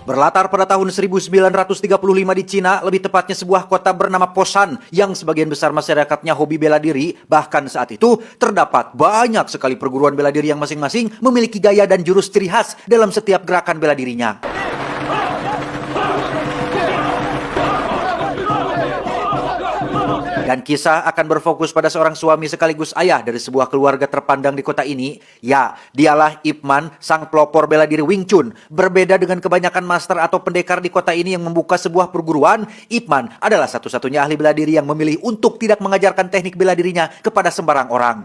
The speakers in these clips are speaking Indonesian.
Berlatar pada tahun 1935 di Cina, lebih tepatnya sebuah kota bernama Posan yang sebagian besar masyarakatnya hobi bela diri. Bahkan saat itu terdapat banyak sekali perguruan bela diri yang masing-masing memiliki gaya dan jurus ciri khas dalam setiap gerakan bela dirinya. Dan kisah akan berfokus pada seorang suami sekaligus ayah dari sebuah keluarga terpandang di kota ini. Ya, dialah Ip Man, sang pelopor bela diri Wing Chun. Berbeda dengan kebanyakan master atau pendekar di kota ini yang membuka sebuah perguruan, Ip Man adalah satu-satunya ahli bela diri yang memilih untuk tidak mengajarkan teknik bela dirinya kepada sembarang orang.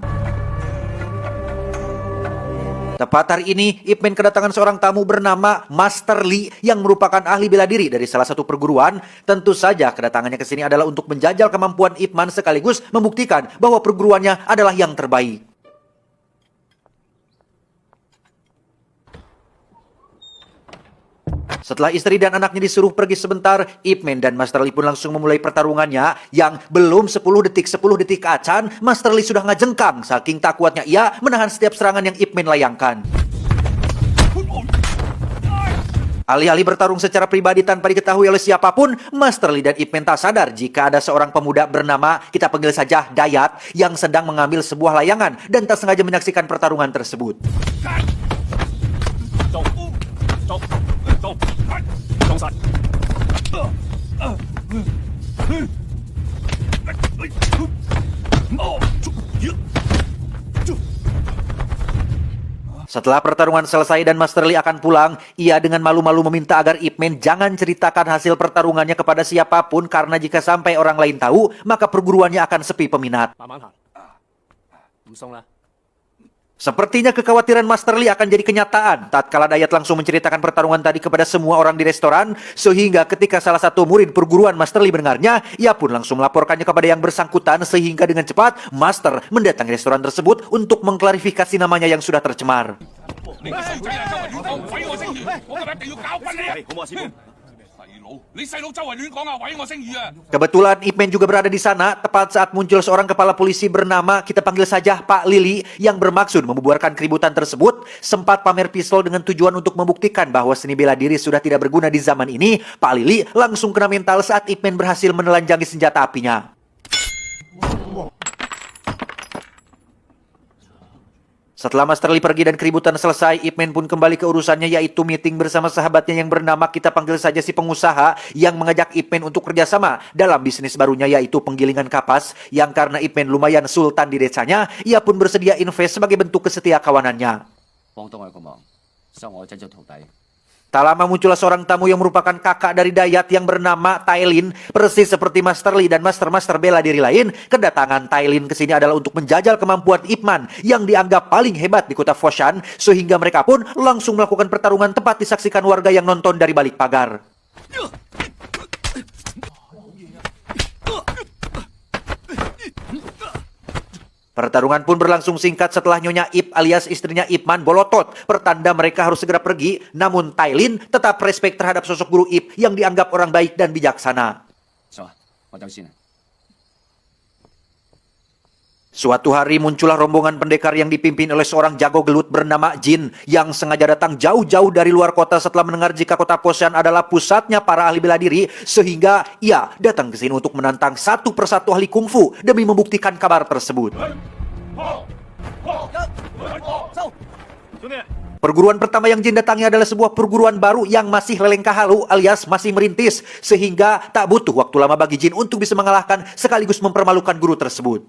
Tepat hari ini, Ip Man kedatangan seorang tamu bernama Master Li yang merupakan ahli bela diri dari salah satu perguruan. Tentu saja kedatangannya ke sini adalah untuk menjajal kemampuan Ip Man sekaligus membuktikan bahwa perguruannya adalah yang terbaik. Setelah istri dan anaknya disuruh pergi sebentar, Ip Man dan Master Li pun langsung memulai pertarungannya yang belum 10 detik acan, Master Li sudah ngajengkang saking tak kuatnya ia menahan setiap serangan yang Ip Man layangkan. Alih-alih bertarung secara pribadi tanpa diketahui oleh siapapun, Master Li dan Ip Man tak sadar jika ada seorang pemuda bernama, kita panggil saja Dayat, yang sedang mengambil sebuah layangan dan tak sengaja menyaksikan pertarungan tersebut. Setelah pertarungan selesai dan Master Li akan pulang, ia dengan malu-malu meminta agar Ip Man jangan ceritakan hasil pertarungannya kepada siapapun karena jika sampai orang lain tahu, maka perguruannya akan sepi peminat. Sepertinya kekhawatiran Master Li akan jadi kenyataan tatkala Dayat langsung menceritakan pertarungan tadi kepada semua orang di restoran, sehingga ketika salah satu murid perguruan Master Li mendengarnya, ia pun langsung melaporkannya kepada yang bersangkutan sehingga dengan cepat Master mendatangi restoran tersebut untuk mengklarifikasi namanya yang sudah tercemar. Kebetulan Ip Man juga berada di sana tepat saat muncul seorang kepala polisi bernama, kita panggil saja Pak Lili, yang bermaksud membubarkan keributan tersebut. Sempat pamer pistol dengan tujuan untuk membuktikan bahwa seni bela diri sudah tidak berguna di zaman ini. Pak Lili langsung kena mental saat Ip Man berhasil menelanjangi senjata apinya. Setelah Master Li pergi dan keributan selesai, Ip Man pun kembali ke urusannya, yaitu meeting bersama sahabatnya yang bernama, kita panggil saja si pengusaha, yang mengajak Ip Man untuk kerjasama dalam bisnis barunya, yaitu penggilingan kapas, yang karena Ip Man lumayan sultan di desanya, ia pun bersedia invest sebagai bentuk kesetia kawanannya. Tak lama muncullah seorang tamu yang merupakan kakak dari Dayat yang bernama Tailin. Persis seperti Master Li dan master-master bela diri lain, kedatangan Tailin ke sini adalah untuk menjajal kemampuan Ip Man yang dianggap paling hebat di kota Foshan, sehingga mereka pun langsung melakukan pertarungan tepat disaksikan warga yang nonton dari balik pagar. Pertarungan pun berlangsung singkat setelah Nyonya Ip alias istrinya Ip Man bolotot, pertanda mereka harus segera pergi. Namun Tailin tetap respek terhadap sosok guru Ip yang dianggap orang baik dan bijaksana. Suatu hari muncullah rombongan pendekar yang dipimpin oleh seorang jago gelut bernama Jin yang sengaja datang jauh-jauh dari luar kota setelah mendengar jika kota Posan adalah pusatnya para ahli bela diri, sehingga ia datang ke sini untuk menantang satu persatu ahli kungfu demi membuktikan kabar tersebut. Perguruan pertama yang Jin datangi adalah sebuah perguruan baru yang masih lelengkah halu alias masih merintis, sehingga tak butuh waktu lama bagi Jin untuk bisa mengalahkan sekaligus mempermalukan guru tersebut.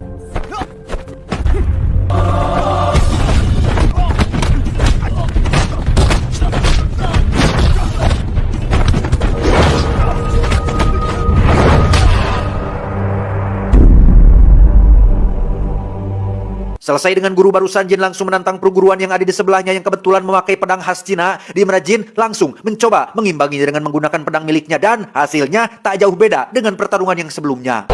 Selesai dengan guru barusan, Jin langsung menantang perguruan yang ada di sebelahnya yang kebetulan memakai pedang khas Cina, di mana Jin langsung mencoba mengimbanginya dengan menggunakan pedang miliknya, dan hasilnya tak jauh beda dengan pertarungan yang sebelumnya.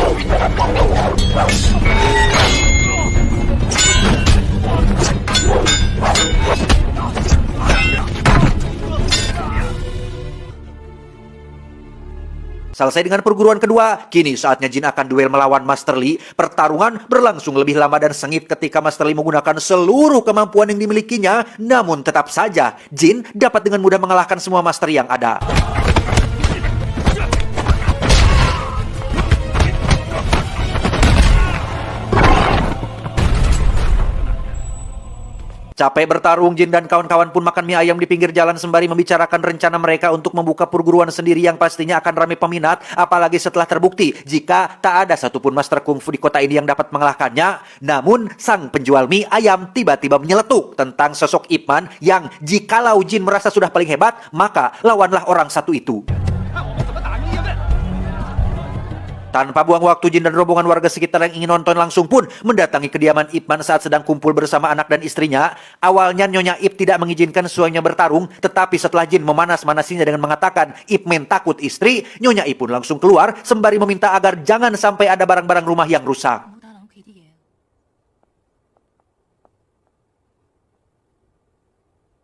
Selesai dengan perguruan kedua, kini saatnya Jin akan duel melawan Master Li. Pertarungan berlangsung lebih lama dan sengit ketika Master Li menggunakan seluruh kemampuan yang dimilikinya. Namun tetap saja, Jin dapat dengan mudah mengalahkan semua Master yang ada. Capek bertarung, Jin dan kawan-kawan pun makan mie ayam di pinggir jalan sembari membicarakan rencana mereka untuk membuka perguruan sendiri yang pastinya akan ramai peminat, apalagi setelah terbukti jika tak ada satupun master kungfu di kota ini yang dapat mengalahkannya. Namun, sang penjual mie ayam tiba-tiba menyeletuk tentang sosok Ip Man yang jikalau Jin merasa sudah paling hebat, maka lawanlah orang satu itu. Tanpa buang waktu, Jin dan rombongan warga sekitar yang ingin nonton langsung pun mendatangi kediaman Ip Man saat sedang kumpul bersama anak dan istrinya. Awalnya Nyonya Ip tidak mengizinkan suaminya bertarung, tetapi setelah Jin memanas-manasinya dengan mengatakan Ip Man takut istri, Nyonya Ip pun langsung keluar sembari meminta agar jangan sampai ada barang-barang rumah yang rusak.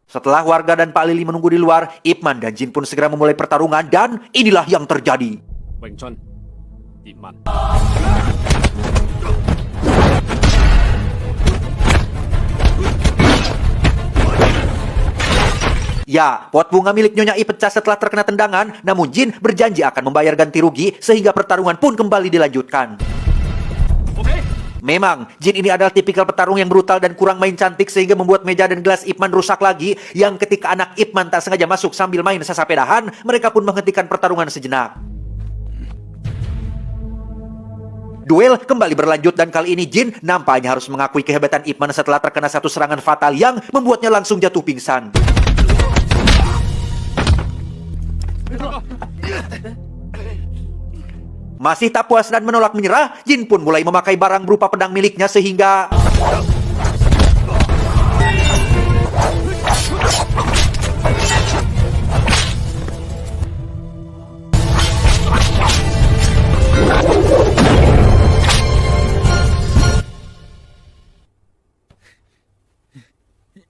Setelah warga dan Pak Lili menunggu di luar, Ip Man dan Jin pun segera memulai pertarungan dan inilah yang terjadi. Wing Chun, Ip Man. Ya, pot bunga milik Nyonya Ip pecah setelah terkena tendangan, namun Jin berjanji akan membayar ganti rugi sehingga pertarungan pun kembali dilanjutkan. Memang, Jin ini adalah tipikal petarung yang brutal dan kurang main cantik sehingga membuat meja dan gelas Ip Man rusak lagi, yang ketika anak Ip Man tak sengaja masuk sambil main sesapedahan, mereka pun menghentikan pertarungan sejenak. Duel kembali berlanjut dan kali ini Jin nampaknya harus mengakui kehebatan Ip Man setelah terkena satu serangan fatal yang membuatnya langsung jatuh pingsan. Masih tak puas dan menolak menyerah, Jin pun mulai memakai barang berupa pedang miliknya sehingga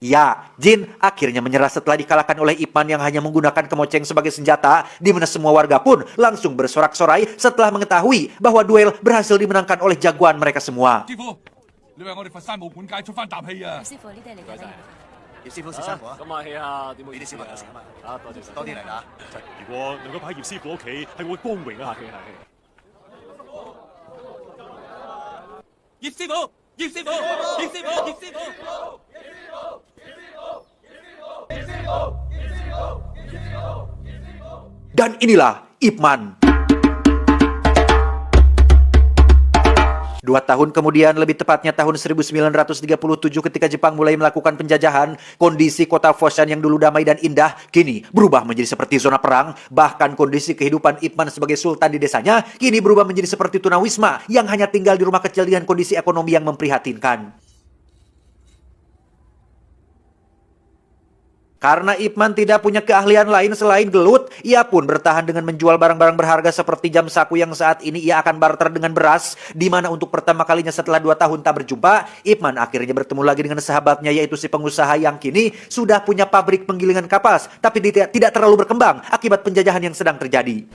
ya, Jin akhirnya menyerah setelah dikalahkan oleh Ip Man yang hanya menggunakan kemoceng sebagai senjata, di mana semua warga pun langsung bersorak-sorai setelah mengetahui bahwa duel berhasil dimenangkan oleh jagoan mereka semua. 師傅，你為我哋佛山武館界出翻啖氣啊！師傅，呢啲係你家姐。葉師傅食辛苦啊！咁客氣啊，點好呢啲小朋友食啊嘛，啊，多謝晒。多啲嚟啦！如果能夠擺喺葉師傅屋企，係我光榮啊！客氣客氣。葉師傅，葉師傅，葉師傅，葉師傅。 Dan inilah Ip Man. 2 tahun kemudian, lebih tepatnya tahun 1937 ketika Jepang mulai melakukan penjajahan, kondisi kota Foshan yang dulu damai dan indah kini berubah menjadi seperti zona perang. Bahkan kondisi kehidupan Ip Man sebagai sultan di desanya kini berubah menjadi seperti tunawisma yang hanya tinggal di rumah kecil dengan kondisi ekonomi yang memprihatinkan. Karena Ip Man tidak punya keahlian lain selain gelut, ia pun bertahan dengan menjual barang-barang berharga seperti jam saku yang saat ini ia akan barter dengan beras, di mana untuk pertama kalinya setelah 2 tahun tak berjumpa, Ip Man akhirnya bertemu lagi dengan sahabatnya yaitu si pengusaha yang kini sudah punya pabrik penggilingan kapas, tapi tidak terlalu berkembang akibat penjajahan yang sedang terjadi.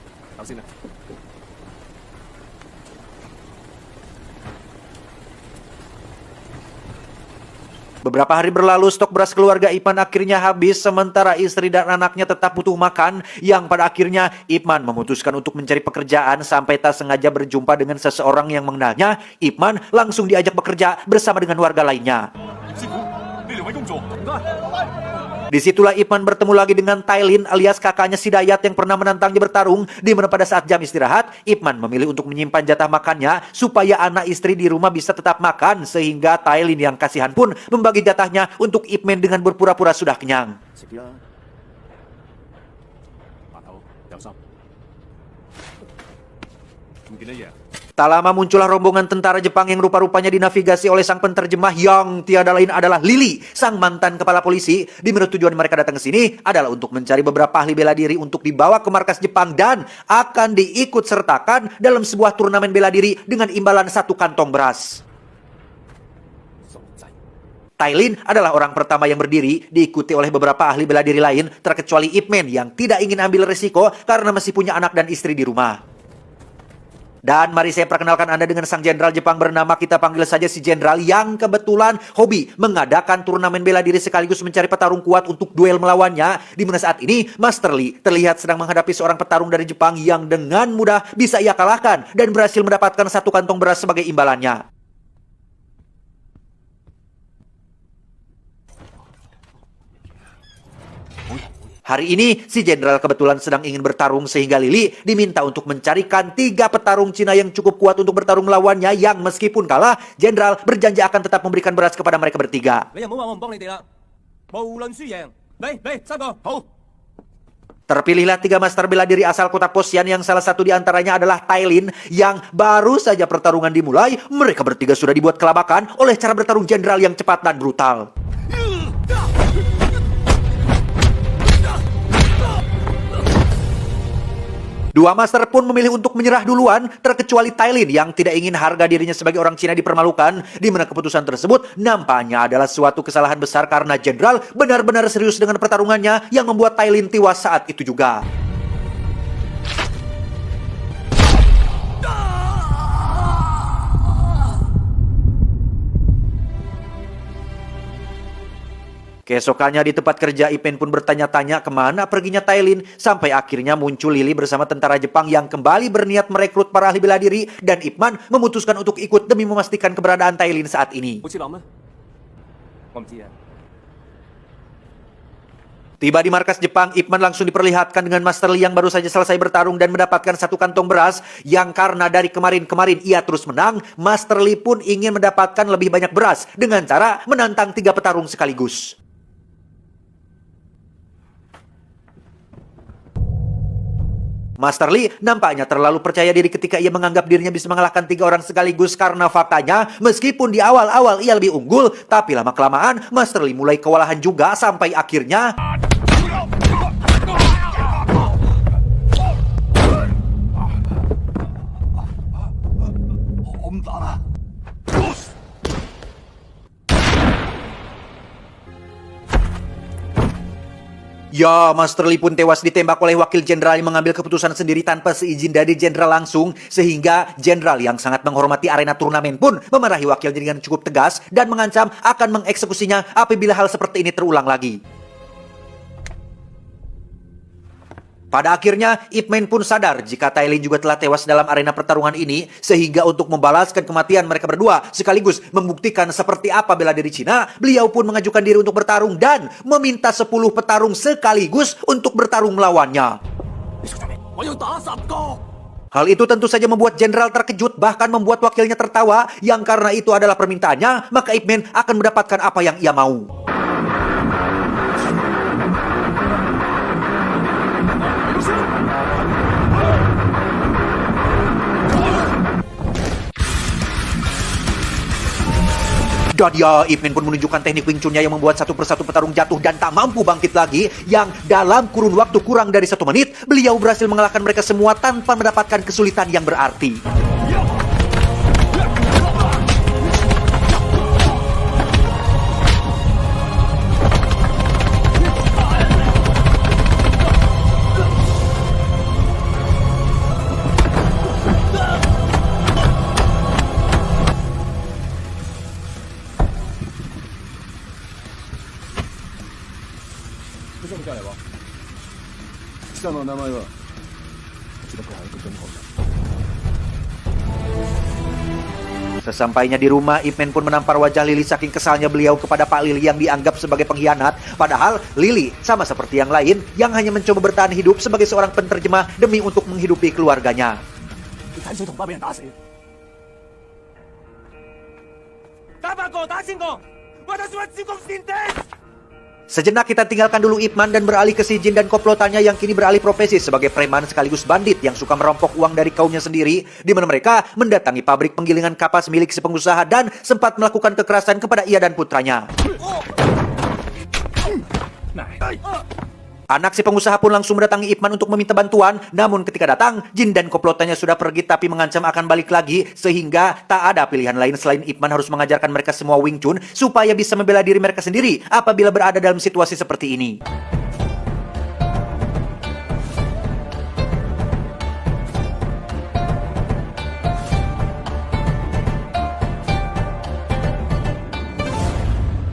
Beberapa hari berlalu, stok beras keluarga Ip Man akhirnya habis, sementara istri dan anaknya tetap butuh makan, yang pada akhirnya Ip Man memutuskan untuk mencari pekerjaan sampai tak sengaja berjumpa dengan seseorang yang mengenalnya. Ip Man langsung diajak bekerja bersama dengan warga lainnya. Disitulah Ip Man bertemu lagi dengan Tailin alias kakaknya si Dayat yang pernah menantangnya bertarung, di mana pada saat jam istirahat, Ip Man memilih untuk menyimpan jatah makannya supaya anak istri di rumah bisa tetap makan, sehingga Tailin yang kasihan pun membagi jatahnya untuk Ip Man dengan berpura-pura sudah kenyang. Tak lama muncullah rombongan tentara Jepang yang rupa-rupanya dinavigasi oleh sang penterjemah yang tiada lain adalah Lili, sang mantan kepala polisi. Di mana tujuan mereka datang ke sini adalah untuk mencari beberapa ahli bela diri untuk dibawa ke markas Jepang dan akan diikut sertakan dalam sebuah turnamen bela diri dengan imbalan 1 kantong beras. Tailin adalah orang pertama yang berdiri, diikuti oleh beberapa ahli bela diri lain, terkecuali Ip Man yang tidak ingin ambil resiko karena masih punya anak dan istri di rumah. Dan mari saya perkenalkan Anda dengan sang jenderal Jepang bernama, kita panggil saja si jenderal, yang kebetulan hobi mengadakan turnamen bela diri sekaligus mencari petarung kuat untuk duel melawannya. Di mana saat ini Master Lee terlihat sedang menghadapi seorang petarung dari Jepang yang dengan mudah bisa ia kalahkan dan berhasil mendapatkan 1 kantong beras sebagai imbalannya. Hari ini, si jenderal kebetulan sedang ingin bertarung sehingga Lili diminta untuk mencarikan 3 petarung Cina yang cukup kuat untuk bertarung melawannya, yang meskipun kalah, jenderal berjanji akan tetap memberikan beras kepada mereka bertiga. 你又唔好話我唔幫你哋啦。無論輸贏，嚟3個，好。 Terpilihlah 3 master bela diri asal kota Posian yang salah satu di antaranya adalah Tailin, yang baru saja pertarungan dimulai, mereka bertiga sudah dibuat kelabakan oleh cara bertarung jenderal yang cepat dan brutal. Dua master pun memilih untuk menyerah duluan, terkecuali Tailin yang tidak ingin harga dirinya sebagai orang Cina dipermalukan, di mana keputusan tersebut nampaknya adalah suatu kesalahan besar karena jenderal benar-benar serius dengan pertarungannya yang membuat Tailin tewas saat itu juga. Keesokannya di tempat kerja, Ip Man pun bertanya-tanya kemana perginya Tailin, sampai akhirnya muncul Lili bersama tentara Jepang yang kembali berniat merekrut para ahli bela diri, dan Ip Man memutuskan untuk ikut demi memastikan keberadaan Tailin saat ini. 好似諗咩？我唔知啊。 Tiba di markas Jepang, Ip Man langsung diperlihatkan dengan Master Lee yang baru saja selesai bertarung dan mendapatkan 1 kantong beras, yang karena dari kemarin-kemarin ia terus menang, Master Lee pun ingin mendapatkan lebih banyak beras dengan cara menantang 3 petarung sekaligus. Master Lee nampaknya terlalu percaya diri ketika ia menganggap dirinya bisa mengalahkan 3 orang sekaligus, karena faktanya meskipun di awal-awal ia lebih unggul, tapi lama-kelamaan Master Lee mulai kewalahan juga sampai akhirnya ya, Master Lee pun tewas ditembak oleh wakil jenderal yang mengambil keputusan sendiri tanpa seizin dari jenderal langsung, sehingga jenderal yang sangat menghormati arena turnamen pun memarahi wakilnya dengan cukup tegas dan mengancam akan mengeksekusinya apabila hal seperti ini terulang lagi. Pada akhirnya, Ip Man pun sadar jika Tailin juga telah tewas dalam arena pertarungan ini, sehingga untuk membalaskan kematian mereka berdua, sekaligus membuktikan seperti apa bela diri Cina, beliau pun mengajukan diri untuk bertarung dan meminta 10 petarung sekaligus untuk bertarung melawannya. 我要打10個。 Hal itu tentu saja membuat jenderal terkejut, bahkan membuat wakilnya tertawa, yang karena itu adalah permintaannya, maka Ip Man akan mendapatkan apa yang ia mau. Dan ya, Ip Man pun menunjukkan teknik Wing Chun-nya yang membuat 1 persatu petarung jatuh dan tak mampu bangkit lagi, yang dalam kurun waktu kurang dari 1 menit, beliau berhasil mengalahkan mereka semua tanpa mendapatkan kesulitan yang berarti. Sesampainya di rumah, Ip Man pun menampar wajah Lili saking kesalnya beliau kepada Pak Lili yang dianggap sebagai pengkhianat. Padahal Lili sama seperti yang lain yang hanya mencoba bertahan hidup sebagai seorang penterjemah demi untuk menghidupi keluarganya. 睇水同胞俾人打死。打8個，打1000個，私は招公先敵。 Sejenak kita tinggalkan dulu Ip Man dan beralih ke si Jin dan komplotannya yang kini beralih profesi sebagai preman sekaligus bandit yang suka merampok uang dari kaumnya sendiri, di mana mereka mendatangi pabrik penggilingan kapas milik si pengusaha dan sempat melakukan kekerasan kepada ia dan putranya. Anak si pengusaha pun langsung mendatangi Ip Man untuk meminta bantuan, namun ketika datang, Jin dan komplotannya sudah pergi tapi mengancam akan balik lagi, sehingga tak ada pilihan lain selain Ip Man harus mengajarkan mereka semua Wing Chun supaya bisa membela diri mereka sendiri apabila berada dalam situasi seperti ini.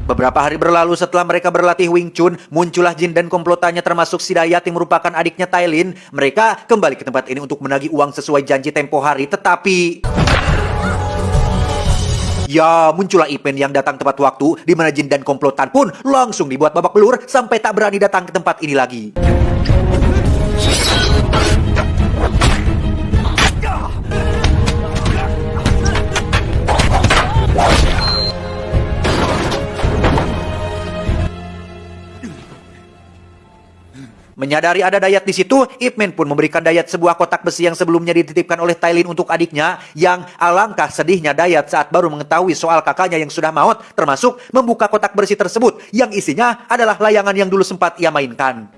Beberapa hari berlalu setelah mereka berlatih Wing Chun, muncullah Jin dan komplotannya termasuk si Dayat yang merupakan adiknya Tailin. Mereka kembali ke tempat ini untuk menagih uang sesuai janji tempo hari, tetapi ya, muncullah Ip Man yang datang tepat waktu, di mana Jin dan komplotan pun langsung dibuat babak belur sampai tak berani datang ke tempat ini lagi. Menyadari ada Dayat di situ, Ip Man pun memberikan Dayat sebuah kotak besi yang sebelumnya dititipkan oleh Tailin untuk adiknya, yang alangkah sedihnya Dayat saat baru mengetahui soal kakaknya yang sudah maut, termasuk membuka kotak besi tersebut, yang isinya adalah layangan yang dulu sempat ia mainkan.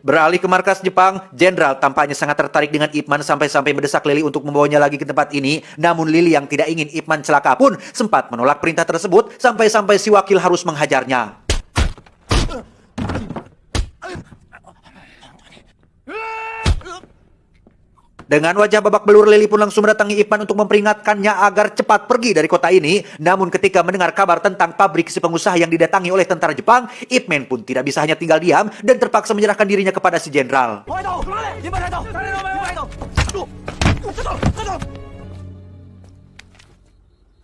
Beralih ke markas Jepang, Jenderal tampaknya sangat tertarik dengan Ip Man sampai-sampai mendesak Lily untuk membawanya lagi ke tempat ini. Namun Lily yang tidak ingin Ip Man celaka pun sempat menolak perintah tersebut sampai-sampai si wakil harus menghajarnya. Dengan wajah babak belur, Lily pun langsung mendatangi Ip Man untuk memperingatkannya agar cepat pergi dari kota ini. Namun ketika mendengar kabar tentang pabrik si pengusaha yang didatangi oleh tentara Jepang, Ip Man pun tidak bisa hanya tinggal diam dan terpaksa menyerahkan dirinya kepada si jenderal.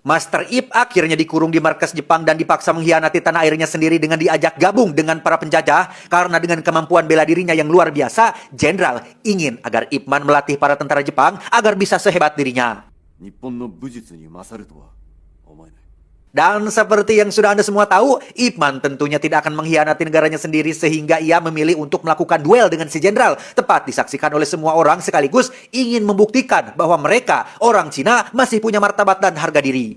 Master Ip akhirnya dikurung di markas Jepang dan dipaksa mengkhianati tanah airnya sendiri dengan diajak gabung dengan para penjajah. Karena dengan kemampuan bela dirinya yang luar biasa, Jenderal ingin agar Ip Man melatih para tentara Jepang agar bisa sehebat dirinya. Dan seperti yang sudah Anda semua tahu, Ip Man tentunya tidak akan mengkhianati negaranya sendiri sehingga ia memilih untuk melakukan duel dengan si jenderal. Tepat disaksikan oleh semua orang sekaligus ingin membuktikan bahwa mereka, orang Cina, masih punya martabat dan harga diri.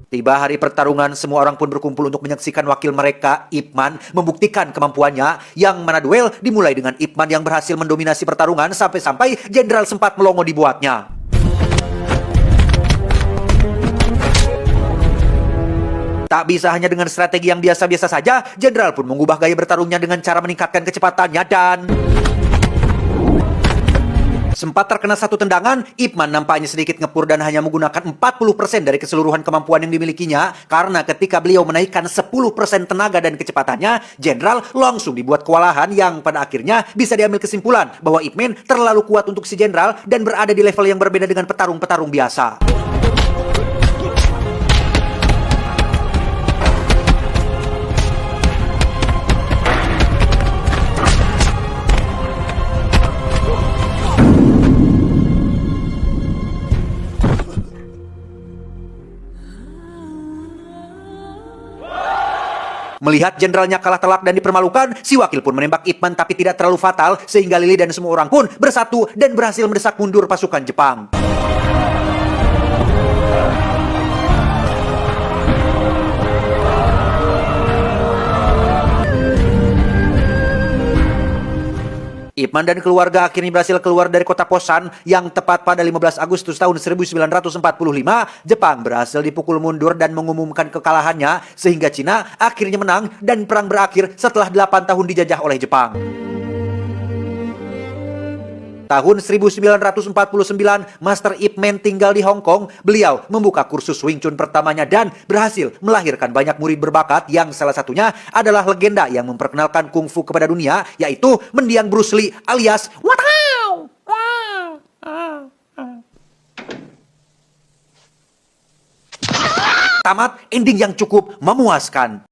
Tiba hari pertarungan, semua orang pun berkumpul untuk menyaksikan wakil mereka, Ip Man, membuktikan kemampuannya, yang mana duel dimulai dengan Ip Man yang berhasil mendominasi pertarungan sampai-sampai jenderal sempat melongo dibuatnya. Tak bisa hanya dengan strategi yang biasa-biasa saja, jenderal pun mengubah gaya bertarungnya dengan cara meningkatkan kecepatannya dan sempat terkena satu tendangan, Ip Man nampaknya sedikit ngepur dan hanya menggunakan 40% dari keseluruhan kemampuan yang dimilikinya. Karena ketika beliau menaikkan 10% tenaga dan kecepatannya, jenderal langsung dibuat kewalahan yang pada akhirnya bisa diambil kesimpulan bahwa Ip Man terlalu kuat untuk si jenderal dan berada di level yang berbeda dengan petarung-petarung biasa. Melihat jenderalnya kalah telak dan dipermalukan, si wakil pun menembak Ip Man tapi tidak terlalu fatal sehingga Lily dan semua orang pun bersatu dan berhasil mendesak mundur pasukan Jepang. Ip Man dan keluarga akhirnya berhasil keluar dari kota Posan yang tepat pada 15 Agustus tahun 1945, Jepang berhasil dipukul mundur dan mengumumkan kekalahannya sehingga Cina akhirnya menang dan perang berakhir setelah 8 tahun dijajah oleh Jepang. Tahun 1949, Master Ip Man tinggal di Hong Kong. Beliau membuka kursus Wing Chun pertamanya dan berhasil melahirkan banyak murid berbakat yang salah satunya adalah legenda yang memperkenalkan kungfu kepada dunia, yaitu mendiang Bruce Lee alias Watao. Tamat ending yang cukup memuaskan.